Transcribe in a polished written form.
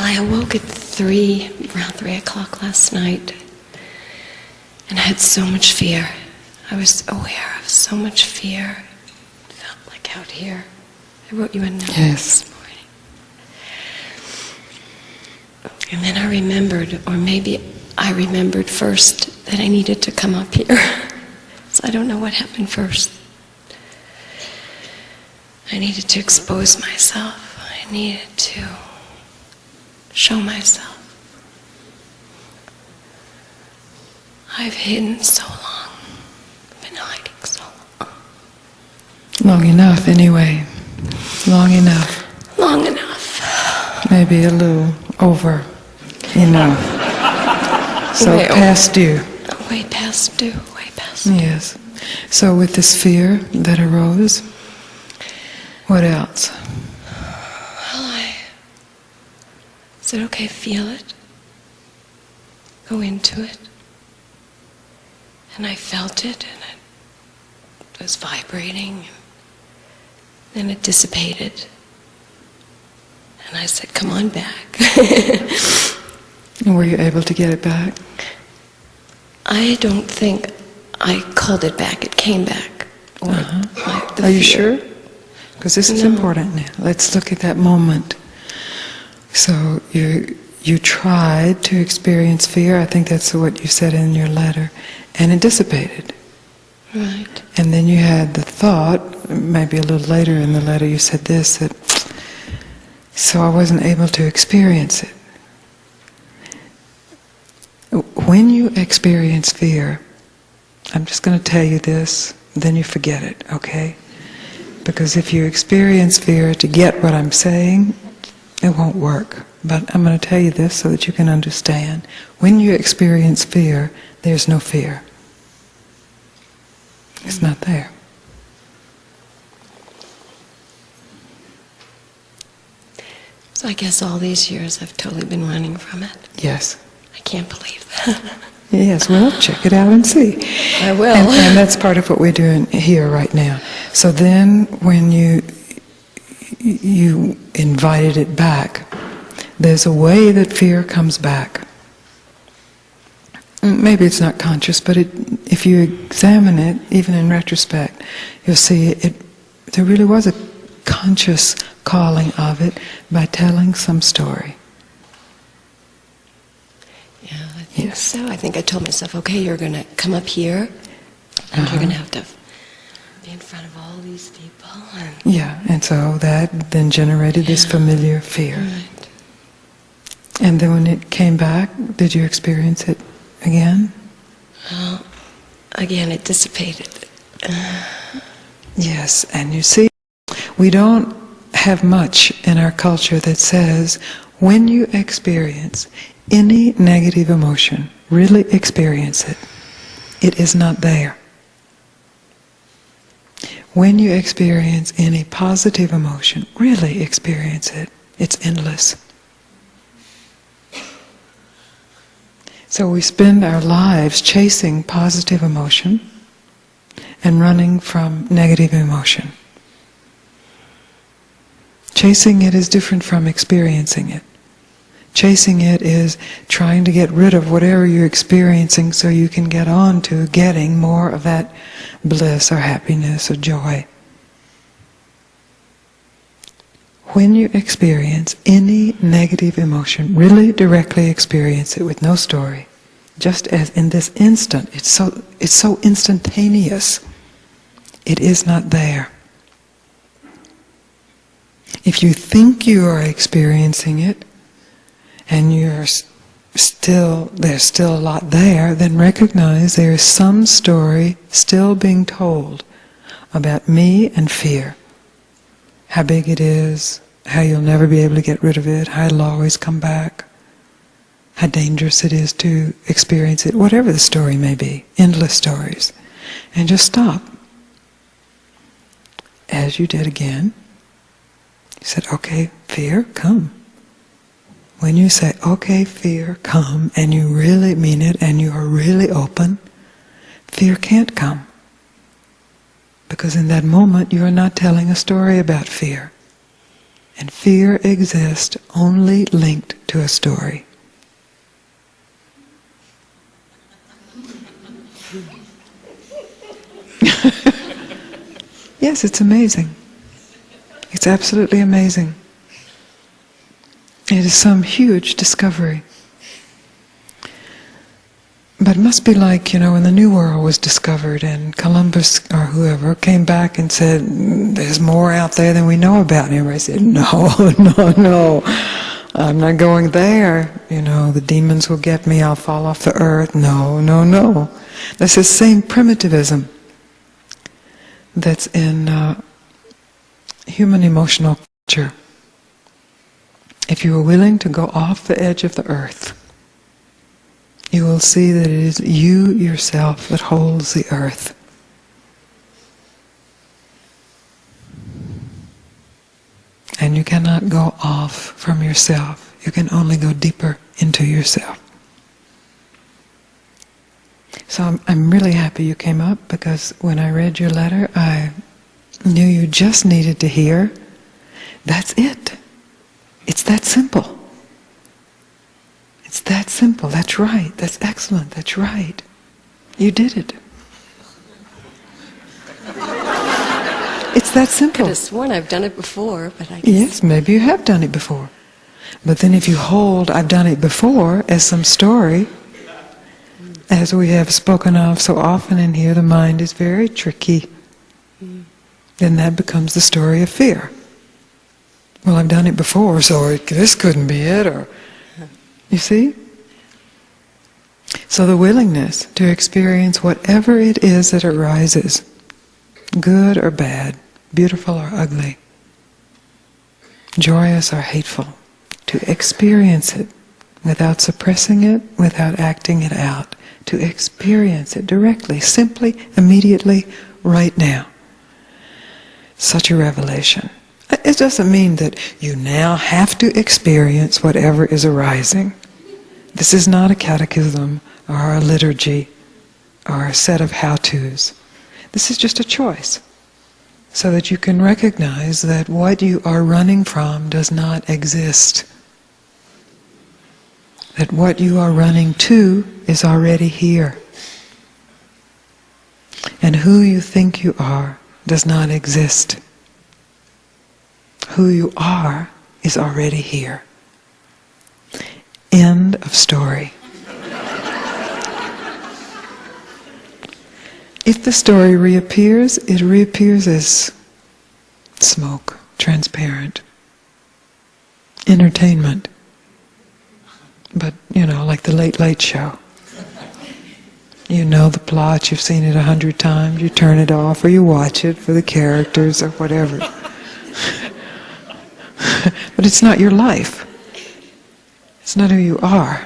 I awoke at around 3 o'clock last night, and I had so much fear. I was aware of so much fear. It felt like out here. I wrote you a note this morning. And then I remembered, or maybe I remembered first, that I needed to come up here. So I don't know what happened first. I needed to expose myself. I needed to show myself. I've hidden so long. I've been hiding so long. Long enough, anyway. Long enough. Long enough. Maybe a little over enough. So Way past due. Way past due. Way past due. Yes. So with this fear that arose, what else? Well, I said, okay, feel it. Go into it. And I felt it, and it was vibrating, and then it dissipated. And I said, come on back. And were you able to get it back? I don't think I called it back. It came back. Or Are you sure? Because this is important now. Let's look at that moment. So you tried to experience fear. I think that's what you said in your letter. And it dissipated. Right. And then you had the thought, maybe a little later in the letter you said this, that so I wasn't able to experience it. When you experience fear, I'm just going to tell you this, then you forget it, okay? Because if you experience fear to get what I'm saying, it won't work. But I'm going to tell you this so that you can understand. When you experience fear, there's no fear. It's not there. So I guess all these years I've totally been running from it. Yes. I can't believe that. Yes, well, check it out and see. I will. And that's part of what we're doing here right now. So then when you invited it back, there's a way that fear comes back. Maybe it's not conscious, but if you examine it, even in retrospect, you'll see there really was a conscious calling of it by telling some story. Yeah, I think so. I think I told myself, okay, you're going to come up here, and you're going to have to be in front of all these people. And so that then generated this familiar fear. Right. And then when it came back, did you experience it again? Well, again, it dissipated. Yes, and you see, we don't have much in our culture that says when you experience any negative emotion, really experience it. It is not there. When you experience any positive emotion, really experience it. It's endless. So we spend our lives chasing positive emotion and running from negative emotion. Chasing it is different from experiencing it. Chasing it is trying to get rid of whatever you're experiencing so you can get on to getting more of that bliss or happiness or joy. When you experience any negative emotion, really directly experience it with no story. Just as in this instant, it's so instantaneous. It is not there. If you think you are experiencing it, and there's still a lot there, then recognize there is some story still being told about me and fear. How big it is, how you'll never be able to get rid of it, how it'll always come back, how dangerous it is to experience it, whatever the story may be, endless stories. And just stop. As you did again, you said, okay, fear, come. When you say, okay, fear, come, and you really mean it, and you are really open, fear can't come. Because in that moment, you are not telling a story about fear. And fear exists only linked to a story. Yes, it's amazing. It's absolutely amazing. It is some huge discovery. But it must be like, when the New World was discovered and Columbus or whoever came back and said, there's more out there than we know about. And everybody said, no, no, I'm not going there. The demons will get me, I'll fall off the earth. No, no, no. That's the same primitivism that's in human emotional culture. If you are willing to go off the edge of the earth, you will see that it is you yourself that holds the earth. And you cannot go off from yourself. You can only go deeper into yourself. So I'm really happy you came up, because when I read your letter, I knew you just needed to hear, that's it. It's that simple. It's that simple. That's right. That's excellent. That's right. You did it. It's that simple. I could have sworn I've done it before, but I guess... Yes, maybe you have done it before. But then if you hold I've done it before as some story, as we have spoken of so often in here, the mind is very tricky. Then that becomes the story of fear. Well, I've done it before, so this couldn't be it, or... You see? So the willingness to experience whatever it is that arises, good or bad, beautiful or ugly, joyous or hateful, to experience it without suppressing it, without acting it out, to experience it directly, simply, immediately, right now. Such a revelation. It doesn't mean that you now have to experience whatever is arising. This is not a catechism or a liturgy or a set of how-tos. This is just a choice, so that you can recognize that what you are running from does not exist. That what you are running to is already here. And who you think you are does not exist. Who you are is already here. End of story. If the story reappears, it reappears as smoke, transparent, entertainment. But, like the Late Late Show. You know the plot, you've seen it 100 times, you turn it off or you watch it for the characters or whatever. But it's not your life. It's not who you are.